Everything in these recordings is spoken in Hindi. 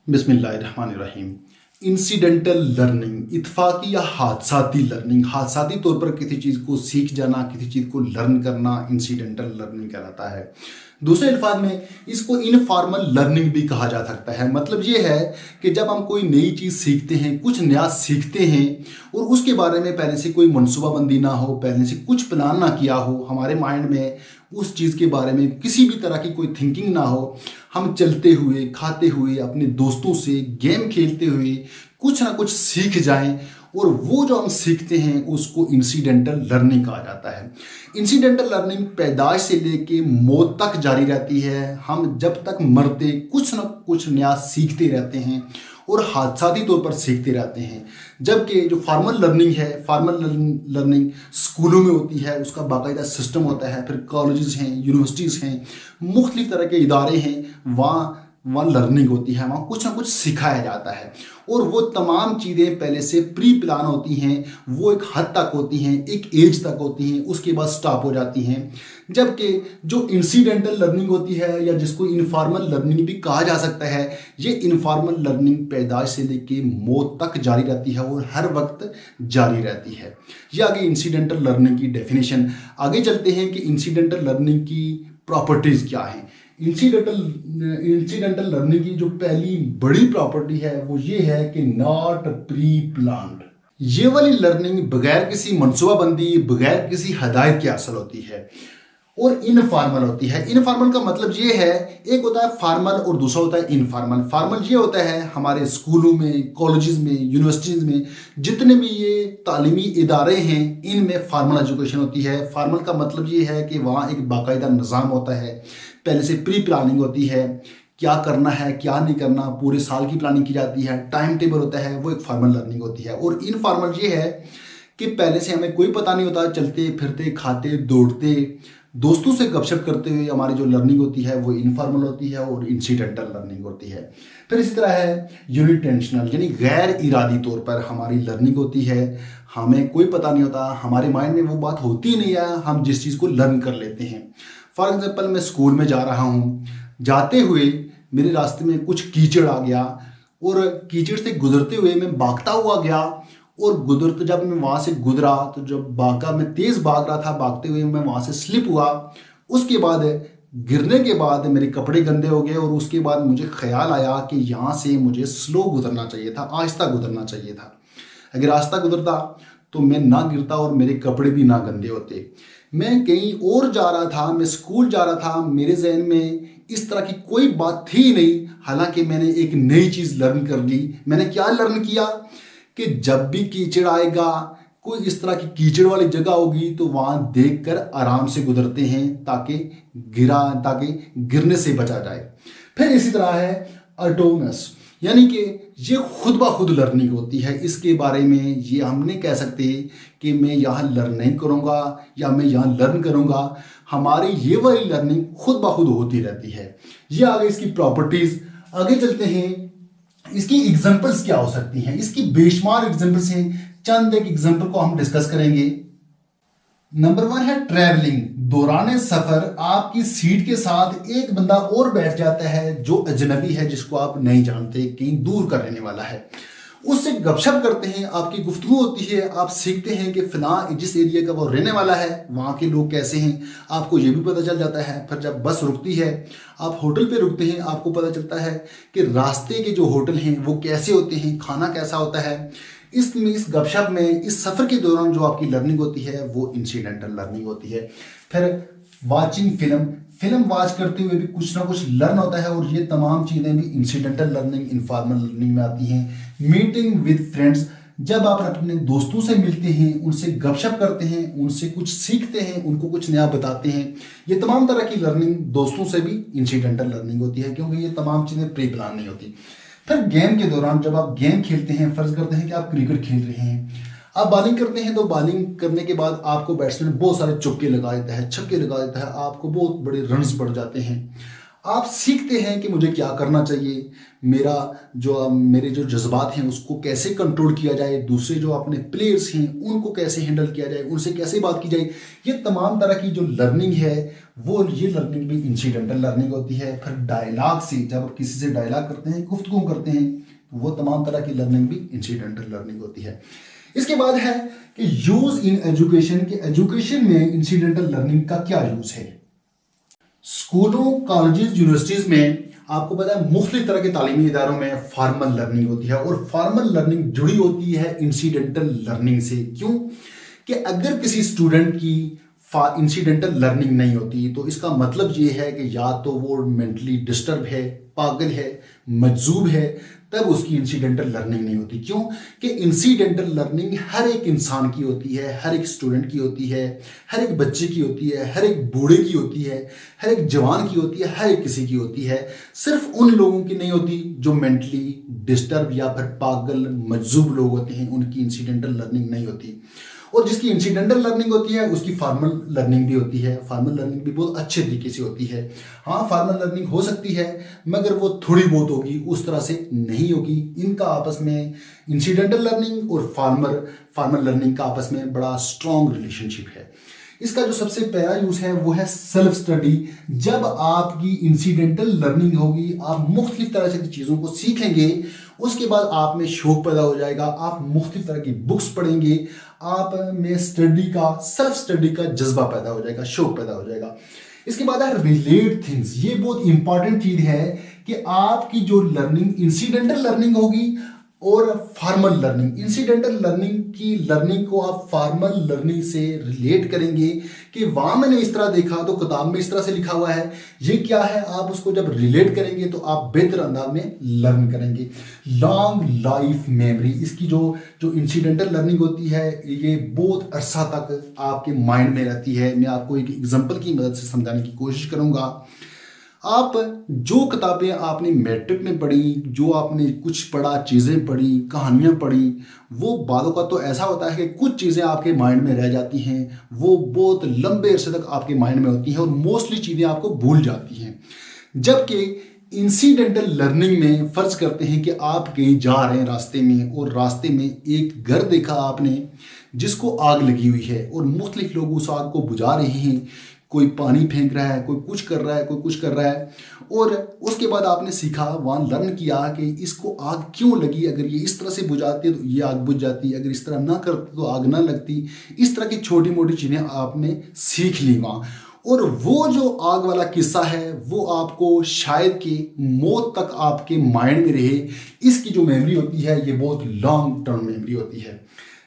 बिस्मिल्लाहिर्रहमानिर्रहीम। इंसिडेंटल लर्निंग, इत्फाकी या हादसाती लर्निंग, हादसाती तौर पर किसी चीज़ को सीख जाना, किसी चीज़ को लर्न करना इंसिडेंटल लर्निंग कहलाता है। दूसरे अल्फाज में इसको इनफॉर्मल लर्निंग भी कहा जा सकता है। मतलब ये है कि जब हम कोई नई चीज़ सीखते हैं, कुछ नया सीखते हैं और उसके बारे में पहले से कोई मनसूबाबंदी ना हो, पहले से कुछ प्लान ना किया हो, हमारे माइंड में उस चीज़ के बारे में किसी भी तरह की कोई थिंकिंग ना हो, हम चलते हुए, खाते हुए, अपने दोस्तों से गेम खेलते हुए कुछ ना कुछ सीख जाएं और वो जो हम सीखते हैं उसको इंसिडेंटल लर्निंग कहा जाता है। इंसिडेंटल लर्निंग पैदाइश से लेके मौत तक जारी रहती है। हम जब तक मरते कुछ ना कुछ नया सीखते रहते हैं और हादसाती तौर पर सीखते रहते हैं। जबकि जो फॉर्मल लर्निंग है, फॉर्मल लर्निंग स्कूलों में होती है, उसका बाकायदा सिस्टम होता है, फिर कॉलेजेस हैं, यूनिवर्सिटीज़ हैं, मुख्तलिफ तरह के इदारे हैं, वहाँ लर्निंग होती है, वहाँ कुछ ना कुछ सिखाया जाता है और वो तमाम चीज़ें पहले से प्री प्लान होती हैं, वो एक हद तक होती हैं, एक एज तक होती हैं, उसके बाद स्टॉप हो जाती हैं। जबकि जो इंसिडेंटल लर्निंग होती है या जिसको इनफॉर्मल लर्निंग भी कहा जा सकता है, ये इनफॉर्मल लर्निंग पैदाइश से लेके मौत तक जारी रहती है और हर वक्त जारी रहती है। ये आगे इंसिडेंटल लर्निंग की डेफिनेशन। आगे चलते हैं कि इंसिडेंटल लर्निंग की प्रॉपर्टीज़ क्या हैं। इंसिडेंटल लर्निंग की जो पहली बड़ी प्रॉपर्टी है वो ये है कि नॉट प्री प्लान्ड। ये वाली लर्निंग बगैर किसी मनसूबाबंदी, बगैर किसी हदायत के हासिल होती है और इनफॉर्मल होती है। इनफॉर्मल का मतलब ये है, एक होता है फॉर्मल और दूसरा होता है इनफॉर्मल। फॉर्मल ये होता है हमारे स्कूलों में, कॉलेजेस में, यूनिवर्सिटीज़ में, जितने भी ये तालीमी इदारे हैं, इनमें फॉर्मल एजुकेशन होती है। फॉर्मल का मतलब ये है कि वहाँ एक बाकायदा निज़ाम होता है, पहले से प्री प्लानिंग होती है, क्या करना है क्या नहीं करना, पूरे साल की प्लानिंग की जाती है, टाइम टेबल होता है, वो एक फॉर्मल लर्निंग होती है। और इनफॉर्मल ये है कि पहले से हमें कोई पता नहीं होता, चलते फिरते, खाते, दौड़ते, दोस्तों से गपशप करते हुए हमारी जो लर्निंग होती है वो इनफॉर्मल होती है और इंसिडेंटल लर्निंग होती है। फिर इसी तरह है यूनिटेंशनल, यानी गैर इरादी तौर पर हमारी लर्निंग होती है, हमें कोई पता नहीं होता, हमारे माइंड में वो बात होती नहीं है, हम जिस चीज़ को लर्न कर लेते हैं। फॉर एग्जाम्पल, मैं स्कूल में जा रहा हूँ, जाते हुए मेरे रास्ते में कुछ कीचड़ आ गया और कीचड़ से गुजरते हुए मैं भागता हुआ गया और गुजरते जब मैं वहाँ से गुजरा तो जब भागा, मैं तेज़ भाग रहा था, भागते हुए मैं वहाँ से स्लिप हुआ। उसके बाद गिरने के बाद मेरे कपड़े गंदे हो गए और उसके बाद मुझे ख्याल आया कि यहाँ से मुझे स्लो गुजरना चाहिए था, आहिस्ता गुजरना चाहिए था। अगर आहिस्ता गुजरता तो मैं ना गिरता और मेरे कपड़े भी ना गंदे होते। मैं कहीं और जा रहा था, मैं स्कूल जा रहा था, मेरे जहन में इस तरह की कोई बात थी नहीं, हालांकि मैंने एक नई चीज़ लर्न कर ली। मैंने क्या लर्न किया कि जब भी कीचड़ आएगा, कोई इस तरह की कीचड़ वाली जगह होगी तो वहाँ देखकर आराम से गुजरते हैं ताकि गिरने से बचा जाए। फिर इसी तरह है ऑटोनस, यानी कि ये खुद ब खुद लर्निंग होती है। इसके बारे में ये हम नहीं कह सकते कि मैं यहाँ लर्न नहीं करूँगा या मैं यहाँ लर्न करूँगा। हमारी ये वाली लर्निंग खुद ब खुद होती रहती है। ये आगे इसकी प्रॉपर्टीज़। आगे चलते हैं, इसकी एग्जांपल्स क्या हो सकती हैं। इसकी बेशुमार एग्जांपल्स हैं, चंद एक एग्जांपल को हम डिस्कस करेंगे। नंबर 1 है ट्रैवलिंग। दौरान सफर आपकी सीट के साथ एक बंदा और बैठ जाता है जो अजनबी है, जिसको आप नहीं जानते, कहीं दूर का रहने वाला है। उससे गपशप करते हैं, आपकी गुफ्तगू होती है, आप सीखते हैं कि फिलहाल जिस एरिया का वो रहने वाला है वहाँ के लोग कैसे हैं, आपको ये भी पता चल जाता है। फिर जब बस रुकती है, आप होटल पे रुकते हैं, आपको पता चलता है कि रास्ते के जो होटल हैं वो कैसे होते हैं, खाना कैसा होता है। इस गपशप में, इस सफ़र के दौरान जो आपकी लर्निंग होती है वो इंसिडेंटल लर्निंग होती है। फिर वाचिंग फिल्म वॉच करते हुए भी कुछ ना कुछ लर्न होता है और ये तमाम चीज़ें भी इंसिडेंटल लर्निंग, इनफॉर्मल लर्निंग में आती हैं। मीटिंग विद फ्रेंड्स, जब आप अपने दोस्तों से मिलते हैं, उनसे गपशप करते हैं, उनसे कुछ सीखते हैं, उनको कुछ नया बताते हैं, ये तमाम तरह की लर्निंग दोस्तों से भी इंसिडेंटल लर्निंग होती है, क्योंकि ये तमाम चीज़ें प्री प्लान नहीं होती। फिर गेम के दौरान जब आप गेम खेलते हैं, फ़र्ज़ करते हैं कि आप क्रिकेट खेल रहे हैं, आप बॉलिंग करते हैं, तो बॉलिंग करने के बाद आपको बैट्समैन बहुत सारे चौके लगा देता है, छक्के लगा देता है, आपको बहुत बड़े रन्स पड़ जाते हैं। आप सीखते हैं कि मुझे क्या करना चाहिए, मेरे जो जज्बात हैं उसको कैसे कंट्रोल किया जाए, दूसरे जो अपने प्लेयर्स हैं उनको कैसे हैंडल किया जाए, उनसे कैसे बात की जाए। ये तमाम तरह की जो लर्निंग है ये लर्निंग भी इंसिडेंटल लर्निंग होती है। फिर डायलॉग से, जब आप किसी से डायलॉग करते हैं, गुफ्तगू करते हैं, वो तमाम तरह की लर्निंग भी इंसिडेंटल लर्निंग होती है। इसके बाद है कि यूज इन एजुकेशन, के एजुकेशन में इंसिडेंटल लर्निंग का क्या यूज है। स्कूलों, कॉलेजेस, यूनिवर्सिटीज में आपको पता है मुख्तलिफ तरह के तालीमी इदारों में फॉर्मल लर्निंग होती है और फॉर्मल लर्निंग जुड़ी होती है इंसिडेंटल लर्निंग से। क्यों? कि अगर किसी स्टूडेंट की इंसिडेंटल लर्निंग नहीं होती तो इसका मतलब ये है कि या तो वो मेंटली डिस्टर्ब है, पागल है, मजजूब है, तब उसकी इंसिडेंटल लर्निंग नहीं होती। क्यों? कि इंसिडेंटल लर्निंग हर एक इंसान की होती है, हर एक स्टूडेंट की होती है, हर एक बच्चे की होती है, हर एक बूढ़े की होती है, हर एक जवान की होती है, हर एक किसी की होती है। सिर्फ उन लोगों की नहीं होती जो मेंटली डिस्टर्ब या फिर पागल मजजूब लोग होते हैं, उनकी इंसिडेंटल लर्निंग नहीं होती। और जिसकी इंसिडेंटल लर्निंग होती है उसकी फॉर्मल लर्निंग भी होती है। फॉर्मल लर्निंग भी बहुत अच्छे तरीके से होती है। हाँ, फॉर्मल लर्निंग हो सकती है मगर वो थोड़ी बहुत होगी, उस तरह से नहीं होगी। इनका आपस में इंसिडेंटल लर्निंग और फॉर्मल लर्निंग का आपस में बड़ा स्ट्रॉन्ग रिलेशनशिप है। इसका जो सबसे पहला यूज है वो है सेल्फ स्टडी। जब आपकी इंसिडेंटल लर्निंग होगी, आप मुख्तलिफ तरह से चीज़ों को सीखेंगे, उसके बाद आप में शौक पैदा हो जाएगा, आप मुख्तलिफ तरह की बुक्स पढ़ेंगे, आप में स्टडी का, सेल्फ स्टडी का जज्बा पैदा हो जाएगा, शौक पैदा हो जाएगा। इसके बाद है रिलेट थिंग्स। ये बहुत इंपॉर्टेंट चीज है कि आपकी जो लर्निंग इंसिडेंटल लर्निंग होगी और फॉर्मल लर्निंग, इंसिडेंटल लर्निंग की लर्निंग को आप फॉर्मल लर्निंग से रिलेट करेंगे कि वहां मैंने इस तरह देखा तो किताब में इस तरह से लिखा हुआ है, ये क्या है। आप उसको जब रिलेट करेंगे तो आप बेहतर अंदाज में लर्न करेंगे। लॉन्ग लाइफ मेमोरी, इसकी जो इंसिडेंटल लर्निंग होती है ये बहुत अरसा तक आपके माइंड में रहती है। मैं आपको एक एग्जांपल की मदद से समझाने की कोशिश करूंगा। आप जो किताबें आपने मैट्रिक में पढ़ी, जो आपने कुछ पढ़ा, चीज़ें पढ़ी, कहानियाँ पढ़ी, वो बातों का तो ऐसा होता है कि कुछ चीज़ें आपके माइंड में रह जाती हैं, वो बहुत लंबे अरसे तक आपके माइंड में होती हैं और मोस्टली चीज़ें आपको भूल जाती हैं। जबकि इंसिडेंटल लर्निंग में फ़र्ज़ करते हैं कि आप कहीं जा रहे हैं रास्ते में और रास्ते में एक घर देखा आपने जिसको आग लगी हुई है और मुख्तलिफ लोग उस आग को बुझा रहे हैं, कोई पानी फेंक रहा है, कोई कुछ कर रहा है, कोई कुछ कर रहा है। और उसके बाद आपने सीखा, वहाँ लर्न किया कि इसको आग क्यों लगी, अगर ये इस तरह से बुझाते तो ये आग बुझ जाती, अगर इस तरह ना करते तो आग ना लगती। इस तरह की छोटी मोटी चीज़ें आपने सीख ली वहाँ। और वो जो आग वाला किस्सा है वो आपको शायद कि मौत तक आपके माइंड में रहे। इसकी जो मेमोरी होती है ये बहुत लॉन्ग टर्म मेमोरी होती है।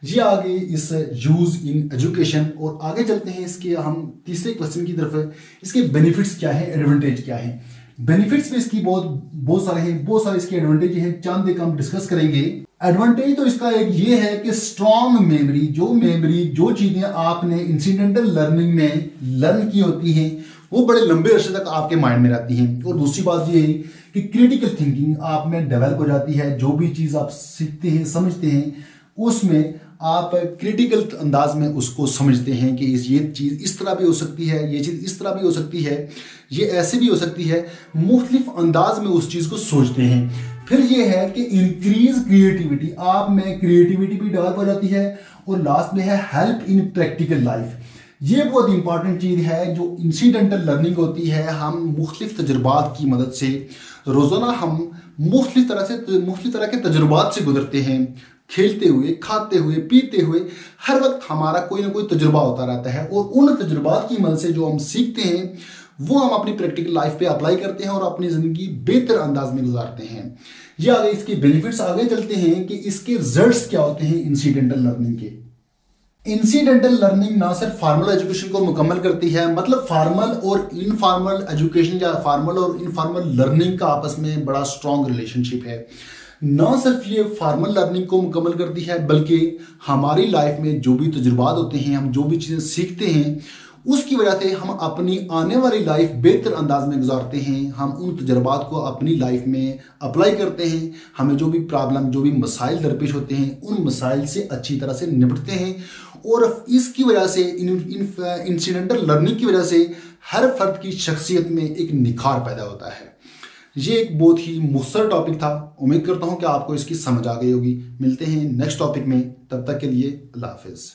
ये आगे इस यूज इन एजुकेशन। और आगे चलते हैं इसके हम तीसरे क्वेश्चन की तरफ। इसके बेनिफिट्स क्या है, एडवांटेज क्या है। बेनिफिट्स में इसकी बहुत सारे हैं, बहुत सारे इसके एडवांटेज हैं, चंद एक हम डिस्कस करेंगे। एडवांटेज तो इसका एक ये है कि स्ट्रॉन्ग मेमोरी, जो चीजें आपने इंसिडेंटल लर्निंग में लर्न की होती हैं वो बड़े लंबे अरसे तक आपके माइंड में रहती हैं। और दूसरी बात ये है कि क्रिटिकल थिंकिंग आप में डेवलप हो जाती है। जो भी चीज़ आप सीखते हैं, समझते हैं, उसमें आप क्रिटिकल अंदाज में उसको समझते हैं कि ये चीज़ इस तरह भी हो सकती है, ये चीज़ इस तरह भी हो सकती है, ये ऐसे भी हो सकती है। मुख्तलिफ अंदाज में उस चीज़ को सोचते हैं। फिर ये है कि इंक्रीज क्रिएटिविटी, आप में क्रिएटिविटी भी डेवलप हो जाती है। और लास्ट में है हेल्प इन प्रैक्टिकल लाइफ। ये बहुत इंपॉर्टेंट चीज़ है। जो इंसिडेंटल लर्निंग होती है, हम मुख्तलिफ तजुर्बात की मदद से रोज़ाना हम मुख्तलिफ तरह के तजुर्बात से गुजरते हैं। खेलते हुए, खाते हुए, पीते हुए, हर वक्त हमारा कोई ना कोई तजुर्बा होता रहता है। और उन तजुर्बात की मदद से जो हम सीखते हैं वो हम अपनी प्रैक्टिकल लाइफ पे अप्लाई करते हैं और अपनी ज़िंदगी बेहतर अंदाज में गुजारते हैं। ये आगे इसके बेनिफिट्स आगे चलते हैं कि इसके रिजल्ट्स क्या होते हैं इंसिडेंटल लर्निंग के। इंसिडेंटल लर्निंग ना सिर्फ फॉर्मल एजुकेशन को मुकम्मल करती है, मतलब फॉर्मल और इनफॉर्मल एजुकेशन या फॉर्मल और इनफॉर्मल लर्निंग का आपस में बड़ा स्ट्रॉन्ग रिलेशनशिप है। ना सिर्फ ये फॉर्मल लर्निंग को मुकम्मल करती है बल्कि हमारी लाइफ में जो भी तजुर्बात होते हैं, हम जो भी चीज़ें सीखते हैं, उसकी वजह से हम अपनी आने वाली लाइफ बेहतर अंदाज में गुजारते हैं। हम उन तजुर्बात को अपनी लाइफ में अप्लाई करते हैं। हमें जो भी प्रॉब्लम, जो भी मसाइल दरपेश होते हैं, उन मसाइल से अच्छी तरह से निपटते हैं और इसकी वजह से इंसिडेंटल लर्निंग की वजह से हर फर्द की शख्सियत में एक निखार पैदा होता है। ये एक बहुत ही मुख्तसर टॉपिक था। उम्मीद करता हूँ कि आपको इसकी समझ आ गई होगी। मिलते हैं नेक्स्ट टॉपिक में, तब तक के लिए अल्लाह हाफिज़।